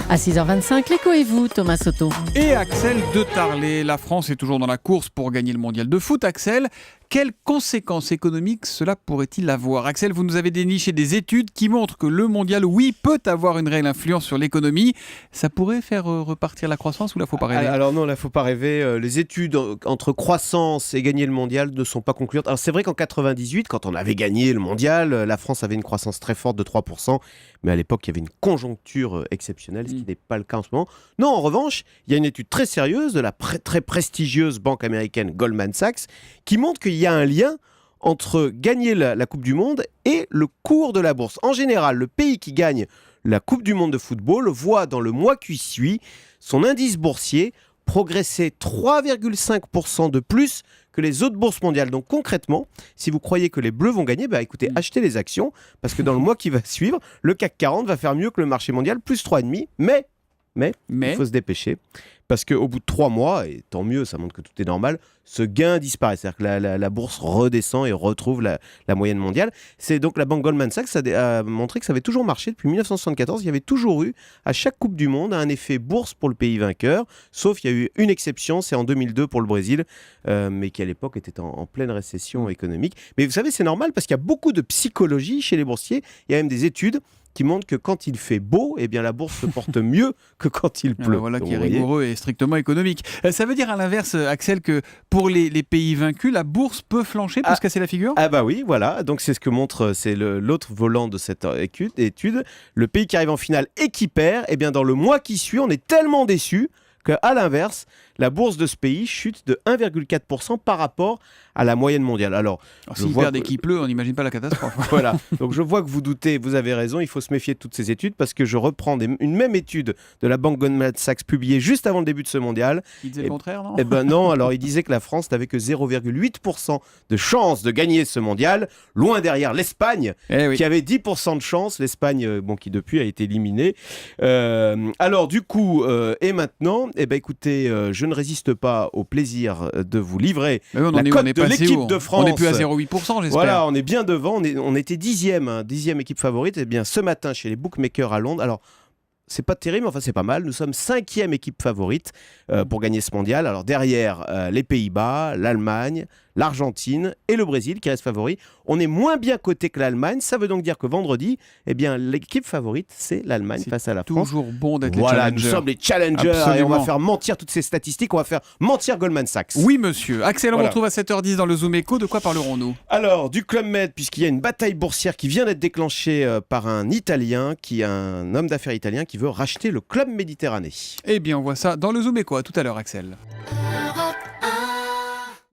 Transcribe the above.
À 6h25, l'écho et vous, Thomas Soto. Et Axel de Tarlet, la France est toujours dans la course pour gagner le mondial de foot. Axel, quelles conséquences économiques cela pourrait-il avoir? Axel, vous nous avez déniché des études qui montrent que le mondial, oui, peut avoir une réelle influence sur l'économie. Ça pourrait faire repartir la croissance ou là, faut pas rêver? Alors non, là, faut pas rêver. Les études entre croissance et gagner le mondial ne sont pas concluantes. Alors c'est vrai qu'en 98, quand on avait gagné le mondial, la France avait une croissance très forte de 3%, mais à l'époque, il y avait une conjoncture exceptionnelle, ce qui n'est pas le cas en ce moment. Non, en revanche, il y a une étude très sérieuse de la très prestigieuse banque américaine Goldman Sachs qui montre qu'il y a un lien entre gagner la Coupe du Monde et le cours de la bourse. En général, le pays qui gagne la Coupe du Monde de football voit dans le mois qui suit son indice boursier progresser 3,5% de plus que les autres bourses mondiales. Donc concrètement, si vous croyez que les Bleus vont gagner, écoutez, achetez les actions, parce que dans le mois qui va suivre, le CAC 40 va faire mieux que le marché mondial, plus 3,5%, mais il faut se dépêcher. Parce qu'au bout de 3 mois, et tant mieux, ça montre que tout est normal, ce gain disparaît. C'est-à-dire que la bourse redescend et retrouve la moyenne mondiale. C'est donc la banque Goldman Sachs a montré que ça avait toujours marché depuis 1974. Il y avait toujours eu, à chaque Coupe du Monde, un effet bourse pour le pays vainqueur. Sauf il y a eu une exception, c'est en 2002 pour le Brésil, mais qui à l'époque était en pleine récession économique. Mais vous savez, c'est normal parce qu'il y a beaucoup de psychologie chez les boursiers. Il y a même des études qui montre que quand il fait beau, eh bien la bourse se porte mieux que quand il pleut. Voilà qui est rigoureux et strictement économique. Ça veut dire à l'inverse, Axel, que pour les pays vaincus, la bourse peut flancher, peut se casser la figure? Ah bah oui, voilà. Donc c'est ce que montre, c'est l'autre volant de cette étude. Le pays qui arrive en finale et qui perd, eh bien dans le mois qui suit, on est tellement déçu qu'à l'inverse, la bourse de ce pays chute de 1,4% par rapport à la moyenne mondiale. Alors s'il perd et qu'il pleut, on n'imagine pas la catastrophe. Voilà, donc je vois que vous doutez, vous avez raison, il faut se méfier de toutes ces études parce que je reprends une même étude de la banque Goldman Sachs publiée juste avant le début de ce mondial. Il disait le contraire, non? Eh ben non, alors il disait que la France n'avait que 0,8% de chance de gagner ce mondial, loin derrière l'Espagne qui avait 10% de chance, l'Espagne qui depuis a été éliminée. Alors du coup, et maintenant, écoutez, je ne résiste pas au plaisir de vous livrer la cote de l'équipe de France. On n'est plus à 0,8%, j'espère. Voilà, on est bien devant, on était dixième équipe favorite. Eh bien, ce matin, chez les bookmakers à Londres, alors c'est pas terrible, enfin c'est pas mal. Nous sommes 5e équipe favorite pour gagner ce mondial. Alors derrière, les Pays-Bas, l'Allemagne, l'Argentine et le Brésil qui restent favoris. On est moins bien coté que l'Allemagne. Ça veut donc dire que vendredi, eh bien, l'équipe favorite, c'est l'Allemagne face à la France. Toujours bon d'être les challengers. Nous sommes les challengers. Absolument. Et on va faire mentir toutes ces statistiques. On va faire mentir Goldman Sachs. Oui, monsieur. Axel, on vous retrouve à 7h10 dans le Zoom Echo. De quoi parlerons-nous? Alors, du Club Med, puisqu'il y a une bataille boursière qui vient d'être déclenchée par un homme d'affaires italien qui veut racheter le Club Méditerranée. Eh bien, on voit ça dans le Zoom Echo. À tout à l'heure, Axel.